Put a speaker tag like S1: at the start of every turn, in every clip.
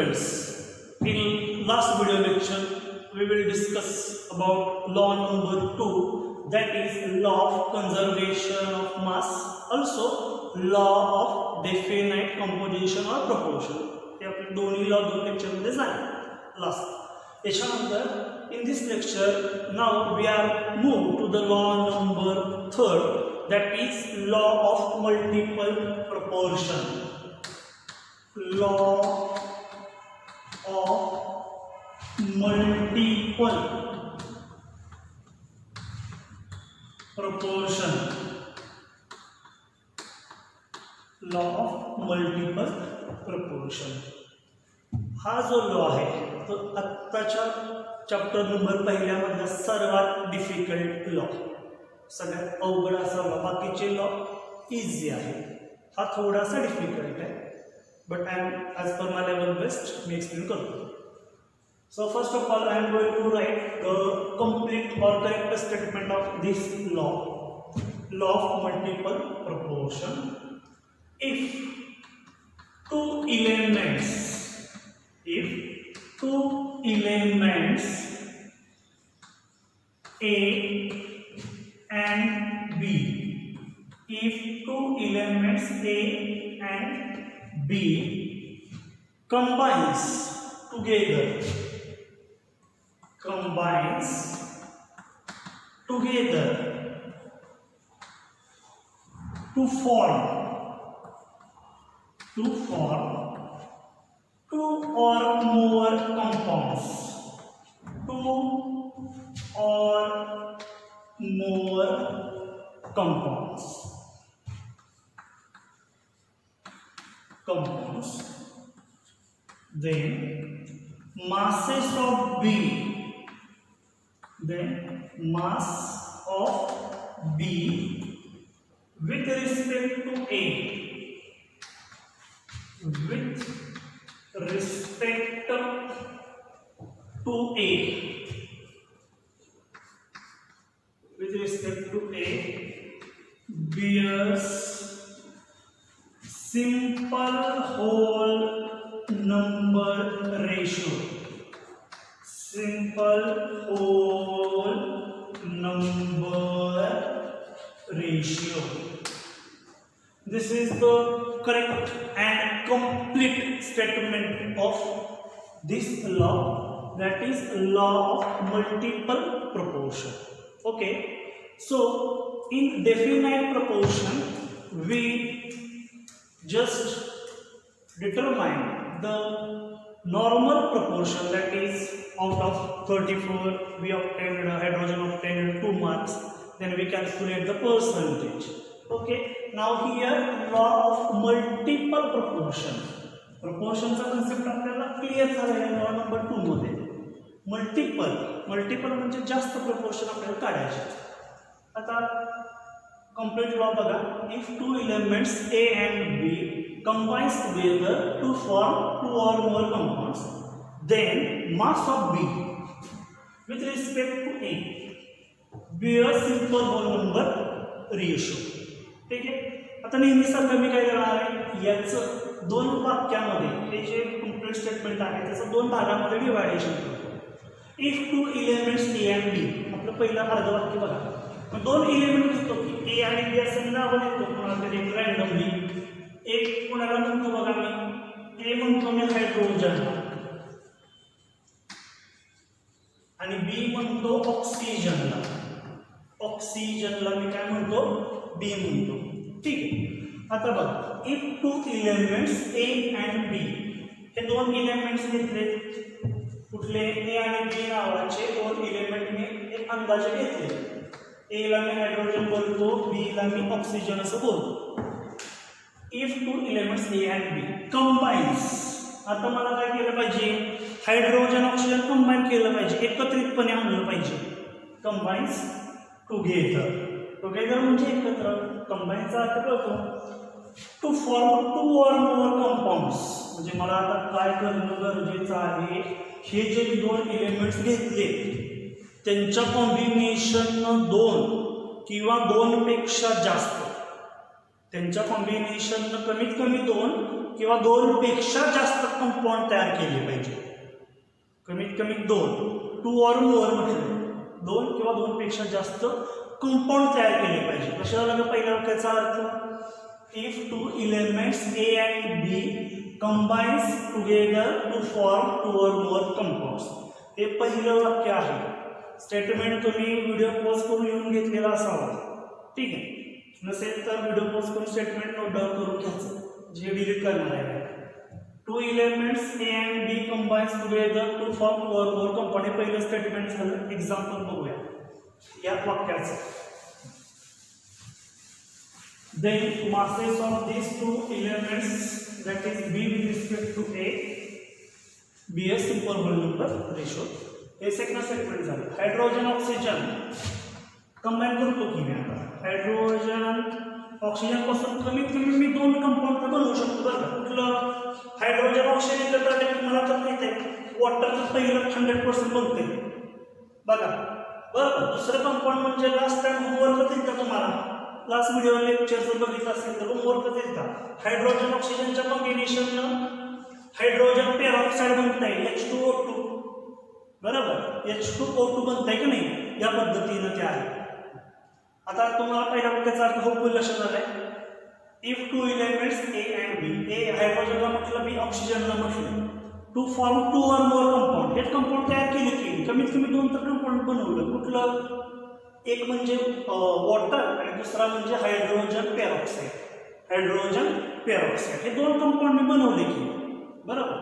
S1: students, in last video lecture we will discuss about law number 2, that is law of conservation of mass, also law of definite composition or proportion. हे आपले दोन्ही law दोन lecture मध्ये झाले last. त्याच्यानंतर in this lecture now we are moved to the law number 3, that is law of multiple proportion. Law of multiple proportion. Law of multiple proportion. हा जो law आहे तो आत्ताच्या चॅप्टर नंबर पहिल्यामधला सर्वात डिफिकल्ट लॉ, सगळ्यात अवघड असा लॉ. बाकीचे लॉ इझी आहे, हा थोडासा डिफिकल्ट आहे, but I am as per my level best me explain करतो. So first of all I am going to write the complete or correct statement of this law, law of multiple proportion. If two elements A and B, if two elements A and B combines together to form two or more compounds, then masses of B with respect to A bears simple whole number ratio. This is the correct and complete statement of this law, that is law of multiple proportion. Okay, so in definite proportion we just determine the normal proportion, that is out of 34 we obtained hydrogen obtained 2 marks, then we calculate the percentage. Okay, now here law of multiple proportion चा concept आपल्याला clear झाला आहे law number 2 मध्ये. Multiple म्हणजे जास्त proportion आपल्याला काढायचे. आता complete law बघा, if two elements A and B combines together to form two or more compounds, then mass of B with respect to A bears simple whole number ratio. ठीक आहे. आता नेहमीसारखं मी काय करणार आहे, याचं दोन वाक्यामध्ये हे जे कंप्लीट स्टेटमेंट आहे त्याचं दोन भागामध्ये डिवायडेशन करतो. If two elements A and B, आपलं पहिलं अर्ध वाक्य बघा. मग दोन एलिमेंट घेतो की ए आणि बी असं नाव देतो कोणाला तरी रँडमली. एक कोणाला म्हणतो बघा, मी ए म्हणतो मी हायड्रोजनला आणि बी म्हणतो ऑक्सिजनला मी काय म्हणतो, बी म्हणतो. ठीक आहे. आता बघा, if two elements A and B, हे दोन एलिमेंट्स घेतले, कुठले ए आणि बी नावाचे दोन एलिमेंट मी एक अंदाजे घेतले. ए ला मी हायड्रोजन बोलतो, बी ला मी ऑक्सिजन असं बोलतो. If two elements A and B combines, आता मला काय केलं पाहिजे, हायड्रोजन ऑक्सिजन कंबाईन केलं पाहिजे, एकत्रितपणे आणलं पाहिजे. कंबाईन्स टुगेदर म्हणजे एकत्र, कंबाईनचा अर्थ कळतो. To form two or more compounds, म्हणजे मला आता काय करणं गरजेचं आहे, हे जे दोन एलिमेंट्स घेतले त्यांच्या कॉम्बिनेशन 2 किंवा 2 पेक्षा जास्त त्यांच्या कॉम्बिनेशननं कमीत कमी 2 किंवा 2 पेक्षा जास्त कंपाऊंड तयार केले पाहिजे. कमीत कमी 2 or more म्हटलं 2 किंवा 2 पेक्षा जास्त कंपाऊंड तयार केले पाहिजे. कशा झालं पहिल्या वाक्याचा अर्थ if 2 elements A and B combines together to form 2 or more compounds. हे पहिलं वाक्य आहे. स्टेटमेंट तुम्ही व्हिडिओ पॉज करून येऊन घेतलेला असावा. ठीक आहे, नसेल तर व्हिडिओ पॉज करून स्टेटमेंट नोट डाऊन करून घ्यायचं, जे डिलीट करणार आहे. 2 elements A and B combines together to form 2 or more compound. हे पहिलं स्टेटमेंट झालं. एक्झाम्पल बघूया या वाक्याचं. Then masses of these 2 elements, that is B with respect to A, be a simple whole number ratio. हे second statement झालं. Hydrogen oxygen combine करतो की मी आता. हायड्रोजन ऑक्सिजन पासून कमीत कमी मी 2 कंपाऊंड बनवू शकतो. बरं का, कुठलं हायड्रोजन ऑक्सिजन एकत्र आले मला तर माहिती आहे वॉटरचं पहिलं 100% बनते. बघा बरं, दुसरं कंपाऊंड म्हणजे लास्ट टाइम होमवर्क दिलता तुम्हाला, लास्ट व्हिडिओ लेक्चर जर बघितलं असेल तर होमवर्क दिलता. हायड्रोजन ऑक्सिजनच्या कॉम्बिनेशननं हायड्रोजन पेरॉक्साईड बनतंय H2O2. बरोबर, H2O2 बनतंय की नाही, या पद्धतीनं ते आहे. आता तुम्हाला पहिल्या वाक्याचा अर्थ होईल लक्षात आलाय. If 2 elements A and B, A हायड्रोजनला म्हटलं, B ऑक्सिजनला म्हटलं, to form 2 or more compound. हे कंपाऊंड तयार केले की कमीत कमी 2 तर कंपाऊंड बनवलं. कुठलं, एक म्हणजे वॉटर आणि दुसरा म्हणजे हायड्रोजन पेरॉक्साईड. हायड्रोजन पेरॉक्साईड हे 2 कंपाऊंड बनवले की. बरोबर,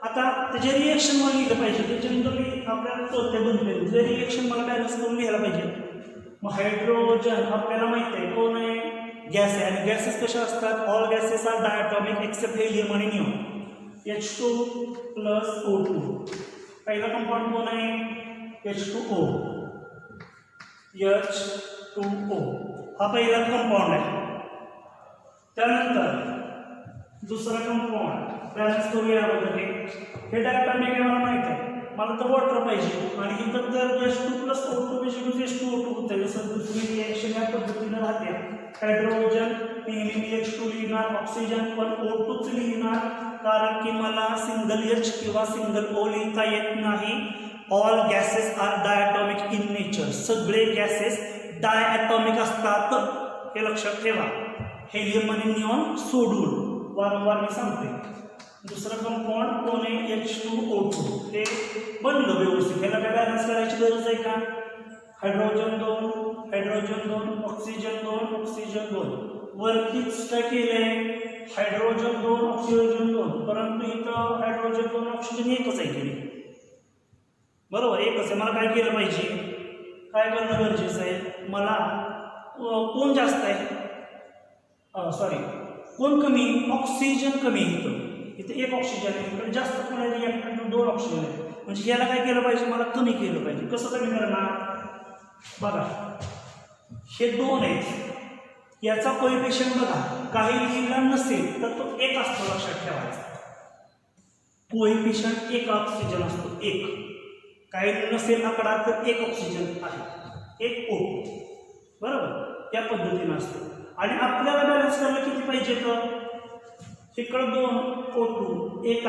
S1: आता त्याचे रिएक्शन मला लिहिलं पाहिजे. ते जनरली आपल्याला चौथे बनते, जे रिएक्शन मला बॅलन्स करून लिहायला पाहिजे. मग हायड्रोजन आपल्याला माहिती आहे कोण आहे, गॅस आहे. आणि गॅसेस कशा असतात, all gases are diatomic except helium आणि निऑन. H2+O2. पहिला कंपाऊंड कोण आहे, H2O. H2O हा पहिला कंपाऊंड आहे. त्यानंतर दुसरा कंपाऊंड बॅलन्स करूया. हे डायटॉमिक आहे मला माहिती आहे, मला तर वॉटर पाहिजे. आणि इथं जर H2+O2 H2O2 होतं, जसं दुसरी रिएक्शन या पद्धतीनं राहते. हायड्रोजन नेहमी H2 लिहिणार, ऑक्सिजन पण O2च लिहिणार, कारण की मला सिंगल H किंवा सिंगल O लिहिता येत नाही. All gases are diatomic in nature. सगळे गॅसेस डायटॉमिक असतात, हे लक्षात ठेवा. हेलियम आणि निऑन सोडून वारंवार मी सांगते. दुसरं कंपाऊंड कोण आहे, H2O2. ते बनलं व्यवस्थित. ह्याला काय बॅलन्स करायची गरज आहे का, हायड्रोजन 2 हायड्रोजन 2 ऑक्सिजन 2 ऑक्सिजन 2. वरतीच काय केलंय, हायड्रोजन 2 ऑक्सिजन 2, परंतु इथं हायड्रोजन 2 ऑक्सिजन एकच आहे केली. बरोबर, एकच आहे. मला काय केलं पाहिजे, काय करणं गरजेचं आहे, मला कोण जास्त आहे, सॉरी कोण कमी, ऑक्सिजन कमी आहे. इथं 1 ऑक्सिजन आहे, इकडे जास्त कोण आहे, रिएक्टंट 2 ऑक्सिजन आहे. म्हणजे याला काय केलं पाहिजे, मला कमी केलं पाहिजे. कसं कमी करणार, बघा हे 2 आहेत, याचा कोएफिशियंट बघा, काही लिहिला नसेल तर तो 1 असतो, लक्षात ठेवायचा. कोएफिशियंट 1 ऑक्सिजन असतो, 1. काही नसेल आकडा तर 1 ऑक्सिजन आहे, 1 O2. बरोबर, त्या पद्धतीनं असतं. आणि आपल्याला बॅलन्स करायला किती पाहिजे, तर इकडं 2 O2, एक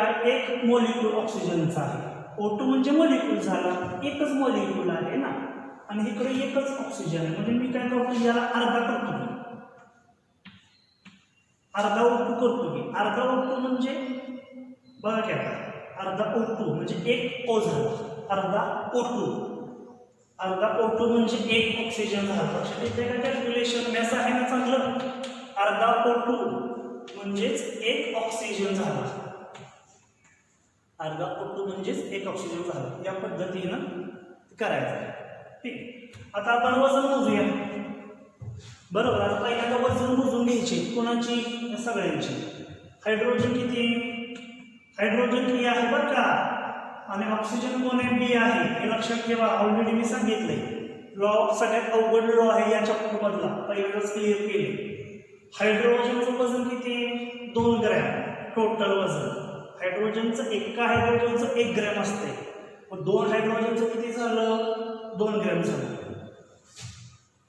S1: मॉलिक्यूल ऑक्सिजनचा आहे. O2 म्हणजे मॉलिक्यूल झाला, एकच मॉलिक्यूल आहे ना, आणि इकडे एकच ऑक्सिजन आहे. म्हणजे मी काय करतो, याला अर्धा करतो, अर्धा O2 करतो की. अर्धा O2 म्हणजे बघा की आता, अर्धा O2 म्हणजे 1 O झाला, अर्धा O2. अर्धा O2 म्हणजे 1 ऑक्सिजन झाला. लक्षात येते का कॅल्क्युलेशन, मॅथ्स आहे ना चांगलं. अर्धा O2 म्हणजेच 1 ऑक्सिजन झाला, अर्धा O2 म्हणजेच 1 ऑक्सिजन झाला. या पद्धतीनं करायचं. ठीक, आता आपण वजन मोजूया. बरोबर, आता पहिल्यांदा वजन मोजून घ्यायचे. कोणाची, सगळ्यांची. हायड्रोजन किती, हायड्रोजन किती आहे बरं का, आणि ऑक्सिजन कोण आहे, B आहे. हे लक्षात ठेवा, ऑलरेडी मी सांगितलंय. लॉ सगळ्यात अवघड लॉ आहे या चॅप्टर मधला, पहिल्यांदाच क्लिअर केले. हायड्रोजनचं वजन किती, 2 ग्रॅम टोटल वजन. हायड्रोजनचं एका हायड्रोजनचं 1 ग्रॅम असते. मग 2 हायड्रोजनचं किती झालं, 2 ग्रॅम झालं.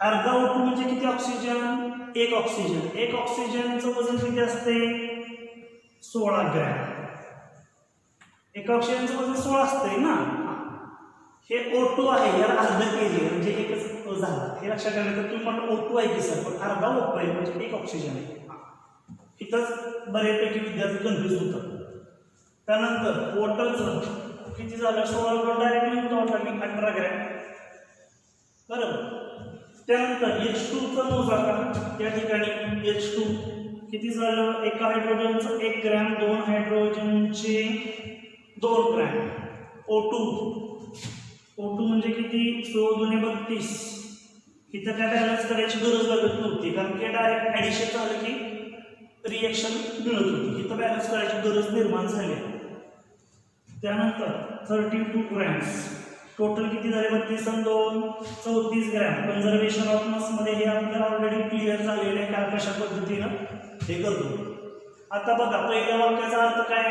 S1: अर्धा O2 म्हणजे किती ऑक्सिजन? एक ऑक्सिजन. एक ऑक्सिजनचं वजन किती असते? 16 ग्रॅम. एक ऑक्सिजनचं वजन 16 असते ना. हे O2 आहे, याला अर्ध केले म्हणजे एकच झालं. हे लक्षात ठेवलं तर तुम्ही म्हणता O2 आहे की सर, पण अर्धा O2 आहे म्हणजे एक ऑक्सिजन आहे. इथंच बऱ्यापैकी विद्यार्थी कन्फ्युज होतात. त्यानंतर वॉटरचं किती झालं? 16 डायरेक्टली म्हणतो मी 18 ग्रॅम. बरोबर. त्यानंतर H2चं मोजा का त्या ठिकाणी. H2 किती झालं? एका हायड्रोजनचं 1 ग्रॅम, 2 हायड्रोजनचे 2 ग्रॅम. O2 म्हणजे किती? 16 × 32. इथं काय बॅलन्स करायची गरज लागत नव्हती, कारण की डायरेक्ट ॲडिशन झालं की रिएक्शन मिळत होती. इथं बॅलन्स करायची गरज निर्माण झाली. त्यानंतर 32 ग्रॅम्स. टोटल किती झाले? 32 आणि 2 34 ग्रॅम. कन्झर्वेशन ऑफ मासमध्ये हे आपल्याला ऑलरेडी क्लिअर झालेलं आहे काय कशा पद्धतीनं हे करतो. आता बघा पहिल्या वाक्याचा अर्थ काय?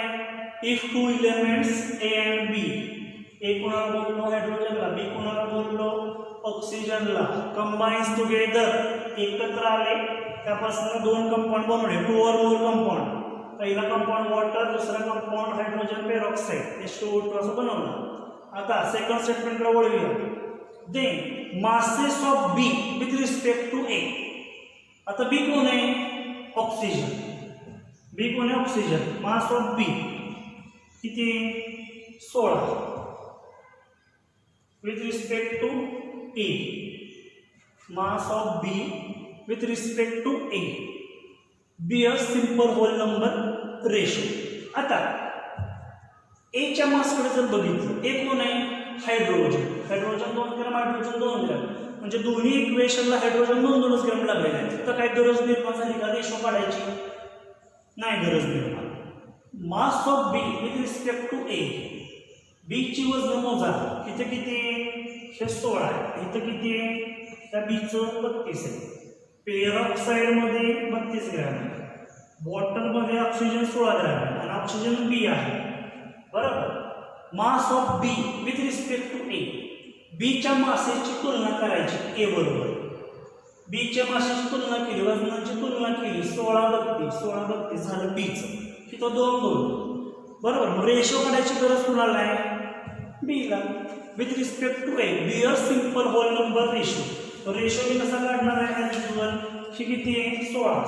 S1: If 2 elements A and B, ए कोणाला बोललो? हायड्रोजनला. बी कोणाला बोललो? ऑक्सिजनला. कंबाईन्स टुगेदर, एकत्र आले, त्यापासून 2 कंपाऊंड बनवले. 2 or more कंपाऊंड. पहिला कंपाऊंड वॉटर, दुसरा कंपाऊंड हायड्रोजन पेरॉक्साईड, H2O2 असं बनवलं. आता सेकंड स्टेटमेंटला वळूया. Then masses of B with respect to A. आता बी कोण आहे? ऑक्सिजन. बी कोण आहे? ऑक्सिजन. मास ऑफ बी किती? 16 with respect to A. Mass of B with respect to A. B a simple whole number ratio. आता एच्या मासकडे जर बघितलं, एक कोण आहे? Hydrogen. Hydrogen 2 gram, hydrogen 2 gram, म्हणजे दोन्ही इक्वेशनला हायड्रोजन 2-2 ग्रॅम लागलेले आहेत. तर काय गरज निर्माण झाली का रेशो काढायची? नाही गरज निर्माण. Mass of B with respect to A. बीची वजन मोजा. इथे किती आहे? हे 16 आहे. इथं किती आहे? त्या बीचं 32 आहे. पेरॉक्साईडमध्ये 32 ग्रॅम आहे. बॉटलमध्ये ऑक्सिजन 16 ग्रॅम आहे आणि ऑक्सिजन बी आहे. बरोबर. Mass of B with respect to A. बीच्या मासेची तुलना करायची ए बरोबर. बीच्या मासेची तुलना केली, वजनाची तुलना केली. 16-32 झालं बीचं. तिथं 2-2 बरोबर. मग रेशो काढायची गरज कुणाला आहे? बीला. With respect to A. B a simple whole number ratio. Ratio मी कसा काढणार आहे? As usual. ही किती आहे? 16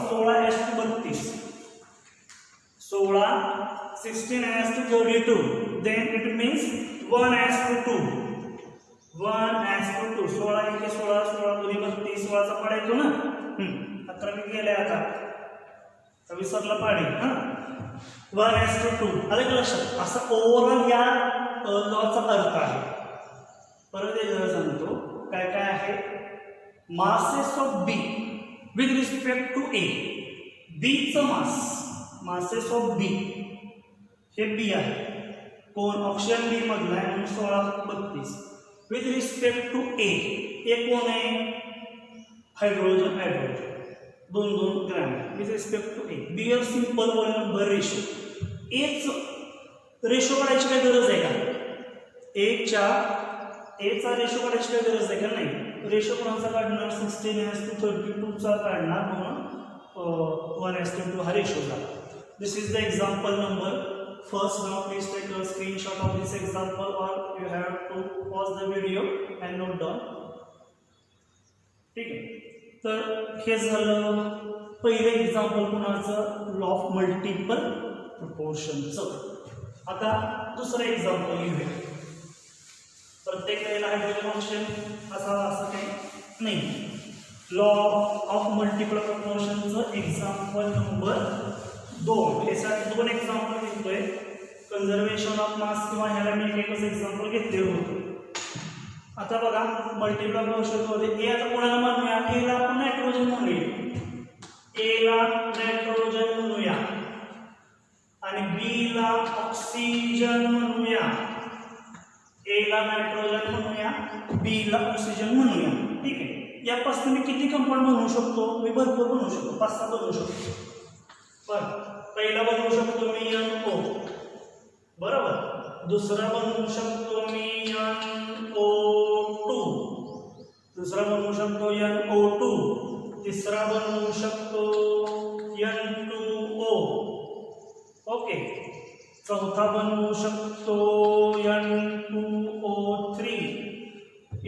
S1: 16:32. Then it means 1:2. 1:2. 16 1 16, 16 2 32, 16चा पाढा येतो ना. 11 गेले आता. विसरला पाढे. 1:2. आलं का लक्षात? असा ओव्हरऑल या लॉचा अर्थ आहे. परत एकदा सांगतो काय काय आहे. Masses of B with respect to A. बीचं मासेस ऑफ बी हे बी आहे. कोण? ऑक्सिजन बी मधला आहे म्हणून 16-32. With respect to A. A कोण आहे? Hydrogen. 2-2 gram with respect to A. B a simple whole number ratio. H ratio काढायची काय गरज आहे का? एचा रेशो काढायची काय गरज आहे का? नाही. रेशो कोणाचा काढणार? 16:32चा काढणार म्हणून 1:2 हा रेशो झाला. This is the example number first. Now please take a screenshot of this example or you have to pause the video and note down. ठीक आहे. तर हे झालं पहिलं एक्झाम्पल कुणाचं? लॉ ऑफ मल्टिपल प्रोपोर्शनचं. आता दुसरं एक्झाम्पल घेऊया. प्रत्येक वेळेला हायड्रोजन ऑक्सिजन असावा असं काही नाही. लॉ ऑफ मल्टिपल प्रोपोर्शनचं एक्झाम्पल नंबर 2. हे 2 एक्झाम्पल घेतोय. कन्झर्वेशन ऑफ मास किंवा ह्याला मी एकच एक्झाम्पल घेतले होते. आता बघा मल्टिपल प्रोपोर्शनमध्ये ए आता कोणाला म्हणूया? एला आपण नायट्रोजन म्हणूया. एला नायट्रोजन म्हणूया आणि बीला ऑक्सिजन म्हणूया. एला नायट्रोजन म्हणूया, बीला ऑक्सिजन म्हणूया. ठीक आहे. यापासून मी किती कंपाऊंड बनवू शकतो? मी भरपूर बनवू शकतो. 5-6 बनवू शकतो. बरं. पहिला बनवू शकतो मी NO. बरोबर. दुसरा बनवू शकतो मी NO2. दुसरा बनवू शकतो NO2, तिसरा बनवू शकतो N2O, ओके, चौथा बनवू शकतो N2O3,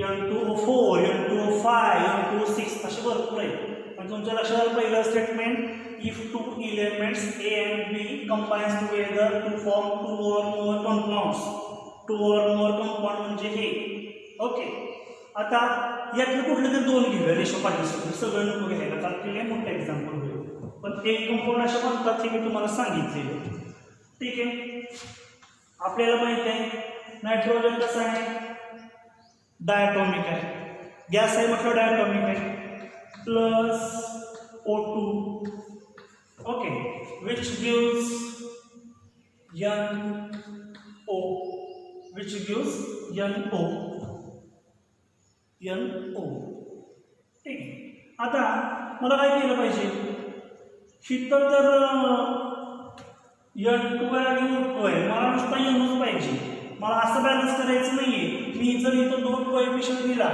S1: N2O4, N2O5, N2O6 असे भरपूर आहेत. पण तुमच्या लक्षात पहिलं statement if two elements A and B combines together to form two or more compounds, म्हणजे हे, ओके. आता यातलं कुठलं तरी दोन घेऊया रेशो पार्टिसिपल, सगळं नको घ्यायला कारण की मोठं एक्झाम्पल होईल. पण एक कंपाऊंड असे म्हणतात हे मी तुम्हाला सांगितले, ठीक आहे. आपल्याला माहिती आहे नायट्रोजन कसं आहे, डायटॉमिक आहे, गॅस आहे म्हटलं डायटॉमिक आहे, plus O2, okay, which gives NO, which gives NO, ठीक आहे. आता मला काय केलं पाहिजे, हिथं तर N2 आणि O2 आहे, मला नुसता Nच पाहिजे. मला असं बॅलन्स करायचं नाहीये. मी जर इथं दोन कोएफिशियंट दिला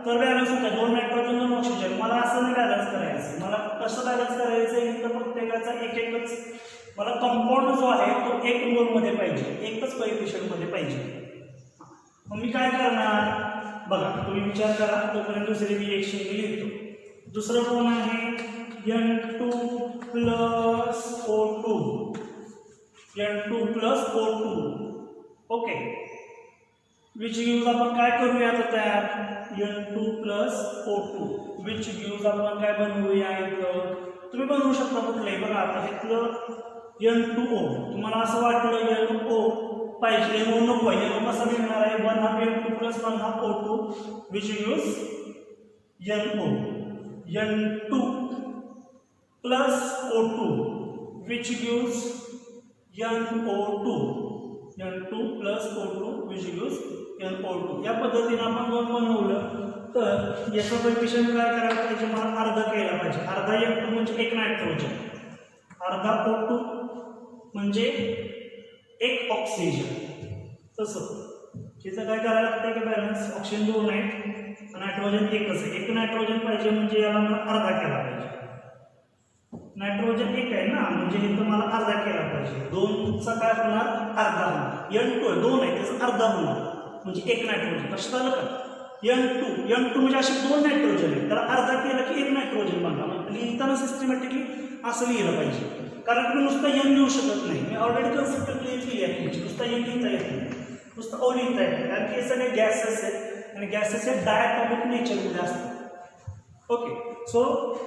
S1: तर बॅलन्स होतं, दोन नायट्रोजन दोन ऑक्सिजन. मला असं नाही बॅलन्स करायचं. मला कसं बॅलन्स करायचं, इथं प्रत्येकाचा एक एकच, मला कंपाऊंड जो आहे तो एक मोलमध्ये पाहिजे, एकच कोएफिशियंटमध्ये पाहिजे. मग मी काय करणार बघा, तुम्ही विचार करा, तोपर्यंत दुसरी रिएक्शन मी लिहितो. दुसरं कोण आहे N2 plus O2, N2 plus O2, okay, which gives आपण काय करूया आता तयार N2 plus O2, which gives आपण काय बनवूया इथं, तुम्ही बनवू शकता कुठलंही. बघा आता इथलं N2O, तुम्हाला असं वाटलं NO पाहिजे, NO नको आहे, NO कसा मिळणार आहे, 1 हा N2 प्लस 1 हा O2, which gives NO. N2 plus O2, which gives NO2, N2 plus O2, which gives NO2. या पद्धतीने आपण जर बनवलं तर याचं कोएफिशियंट काय करायला पाहिजे, मला अर्धा केला पाहिजे. अर्धा N2 म्हणजे एक नायट्रोजन, अर्धा O2 म्हणजे एक ऑक्सिजन. तसं तिथं काय करायला लागतं की बॅलन्स, ऑक्सिजन दोन आहेत, नायट्रोजन एकच आहे, एक नायट्रोजन पाहिजे म्हणजे याला मला अर्धा केला पाहिजे. नायट्रोजन एक आहे ना, म्हणजे इथं मला अर्धा केला पाहिजे. दोनचा काय होणार, अर्धा होणार. N2 दोन आहे त्याचा अर्धा होणार म्हणजे एक नायट्रोजन. लक्षात आलं का, N2 म्हणजे असे दोन नायट्रोजन आहेत, त्याला अर्धा केला की एक नायट्रोजन बनला. लिहिताना सिस्टमॅटिकली असं लिहिलं पाहिजे, कारण तुम्ही नुसता N लिहू शकत नाही. मी ऑलरेडी कन्सेप्ट क्लिअर केली आहे तुमची, नुसता N लिहिता येत नाही, नुसतं O लिहिता येत नाही, कारण की हे सगळे गॅसेस आहेत आणि गॅसेस हे डायटॉमिक नेचरमध्ये असतात. ओके, सो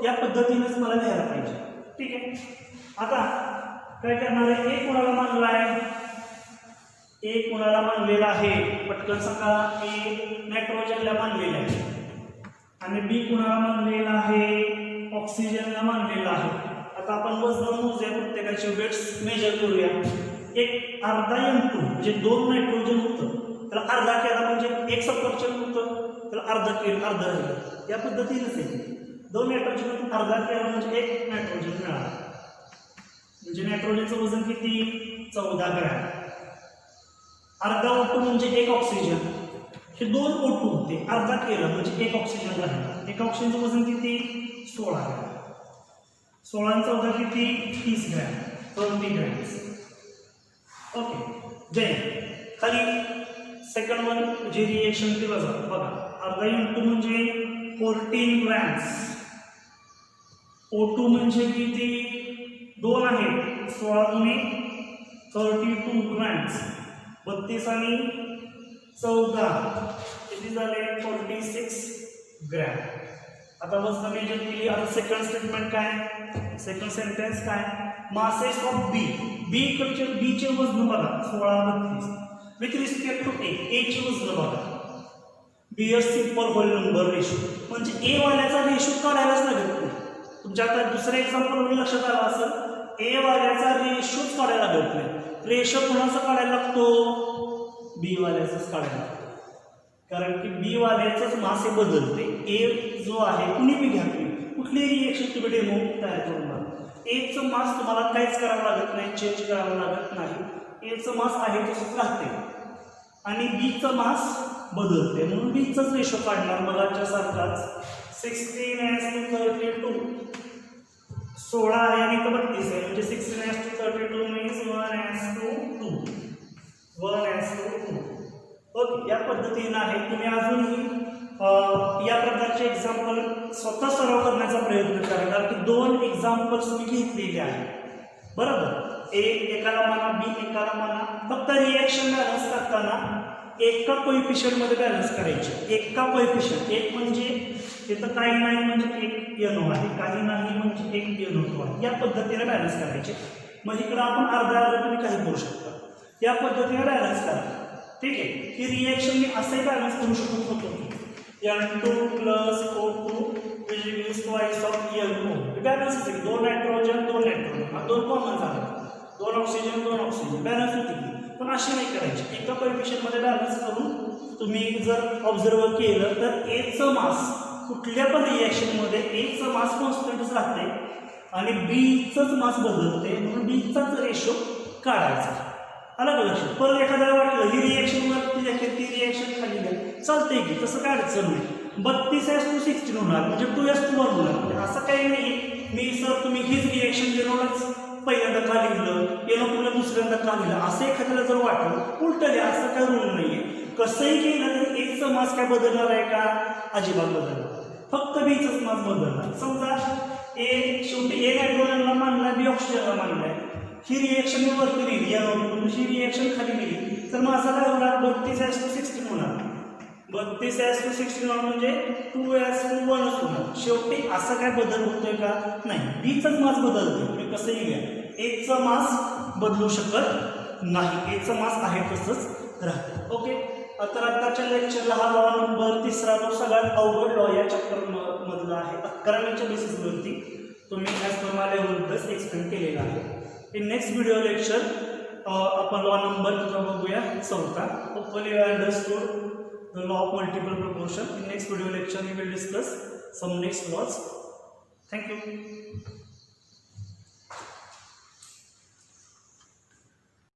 S1: या पद्धतीनेच मला लिहायला पाहिजे, ठीक आहे. आता काय करणार आहे, ए कोणाला मानला आहे, ए कोणाला मानलेला आहे, पटकन सांगा. ए नायट्रोजनला मानलेला आहे आणि बी कोणाला मानलेला आहे, ऑक्सिजनला मानलेला आहे. आता आपण वजन मोजूया, प्रत्येकाचे वेट्स मेजर करूया. एक अर्धा N2 म्हणजे दोन नायट्रोजन होतं, त्याला अर्धा केला म्हणजे एक सफरचंद होतं, त्याला अर्धा केलं अर्धा राहिलं. या पद्धतीनेच आहे, दोन नायट्रोजन अर्धा केला म्हणजे एक नायट्रोजन मिळाला. म्हणजे नायट्रोजनचं वजन किती, 14 ग्रॅम. अर्धा O2 म्हणजे एक ऑक्सिजन, हे दोन O2 होते, अर्धा केलं म्हणजे एक ऑक्सिजन राहिला. एक ऑक्सिजनचं वजन किती, 16 ग्रॅम. 16 आणि 14 किती, 30 ग्रॅम, 30 ग्रॅम्स. ओके, जय. खाली सेकंड वन जी रिएक्शन ती बघा, अर्धा N2 म्हणजे 14 ग्रॅम्स, O2 म्हणजे किती, 2 आहेत, 16 गुणे 32 ग्रॅम्स, 32 आणि 14 किती झाले, 46 ग्रॅम. आता वजन मेजर केली. आता सेकंड स्टेटमेंट काय, सेकंड सेंटेन्स काय, मासेस ऑफ बी, बी कडचे बीचे वजन बघा 16 32 विथ रिस्पेक्ट टू ए चे वजन बघा, B a simple whole number ratio, म्हणजे ए वाल्याचा रेशो काढायलाच लागत नाही. तुमच्या आता दुसऱ्या एक्झाम्पल लक्षात आलं असेल, ए वाल्याचा रेशोच काढायला लागत नाही. रेशो कोणाचा काढायला लागतो, बी वाल्याचाच काढायला लागतो, कारण की बी वाल्याचंच मास हे बदलते. ए जो आहे कुणी बी घ्या, कुठलीही रिएक्शन तुम्ही डेमो तयार करून बघा, एचं मास तुम्हाला काहीच करावं लागत नाही, चेंज करावं लागत नाही. एचं मास आहे तसंच राहते आणि बीचं मास बदलते, म्हणून बीचाच रेशो काढणार मगाच्या सारखाच. 16:32 16 आहे आणि इथं 32 आहे, म्हणजे 16:32 मीन्स 1:2 1:2. ओके, या पद्धतीनं आहे. तुम्ही अजूनही या प्रकारचे एक्झाम्पल स्वतः सराव करण्याचा प्रयत्न करा, कारण की 2 एक्झाम्पल्स मी घेतलेले आहेत बरोबर. एकाला म्हणा बी एकाला म्हणा. फक्त रिएक्शन बॅलन्स करताना एका कोइफिशियंटमध्ये बॅलन्स करायचे. एका कोइफिशियंट, एक म्हणजे तिथं काही नाही म्हणजे एक NO आहे, काही नाही म्हणजे एक NO2 आहे. या पद्धतीने बॅलन्स करायचे. मग इकडं आपण अर्धा तुम्ही काही करू शकता. या पद्धतीने बॅलन्स करा. ठीक आहे. ही रिएक्शन मी असंही बॅलन्स करू शकत होतो, N2 + O2 which means twice of NO. Balance आहे. 2 नायट्रोजन 2 नायट्रोजन, हा 2 कॉमन झाला, 2 ऑक्सिजन 2 ऑक्सिजन, बॅलन्स होती. पण अशी नाही करायची. एका कोइफिशियंटमध्ये बॅलन्स करून तुम्ही जर ऑब्झर्व केलं तर एचं मास कुठल्या पण रिएक्शनमध्ये एचं मास कॉन्स्टंटच राहते आणि बीचंच मास बदलते, म्हणून बीचाच रेशो काढायचा. आलं का लक्षात. परत एखाद्याला वाटलं ही रिएक्शन वरती जाते ती रिएक्शन खाली जाते, चालतंय की, तसं काय अडचण नाही. 32:16 होणार म्हणजे 2:1 होणार, म्हणजे असं काही नाही. मी सर तुम्ही हीच रिएक्शन जेनोलाच पहिल्यांदा का लिहिलं, NO2ला दुसऱ्यांदा का लिहिलं, असं एखाद्याला जर वाटलं उलट द्या, असं काय रूल नाही आहे. कसंही केलं तरी एकचं मास काय बदलणार आहे का, अजिबात बदलणार, फक्त बीचंच मास बदलणार. समजा शेवटी ए नायट्रोजनला मानला बी ऑक्सिजनला मानलाय, ही रिएक्शन मी वरती लिहिली NO2, ही रिएक्शन खाली लिहिली, तर माझा काय होणार 32:16 होणार. 32:16 होणार म्हणजे 2:1 होणार. शेवटी असं काय बदल होतोय का, नाही, बीचंच मास बदलते. तुम्ही कसंही घ्या, एकचं मास बदलू शकत नाही, एकचं मास आहे तसंच राहतं. ओके, तर आताच्या लेक्चरला हा लॉ नंबर 3रा जो सगळ्यात अवघड लॉ या चॅप्टर मधला आहे. 11व्याच्या बेसिसवरती तुम्ही as per my level plus explain केलेला आहे. इन नेक्स्ट व्हिडिओ लेक्चर आपण लॉ नंबर बघूया 4था. Hopefully you understood the law of multiple proportion. In next video lecture we will discuss some next laws. Thank you.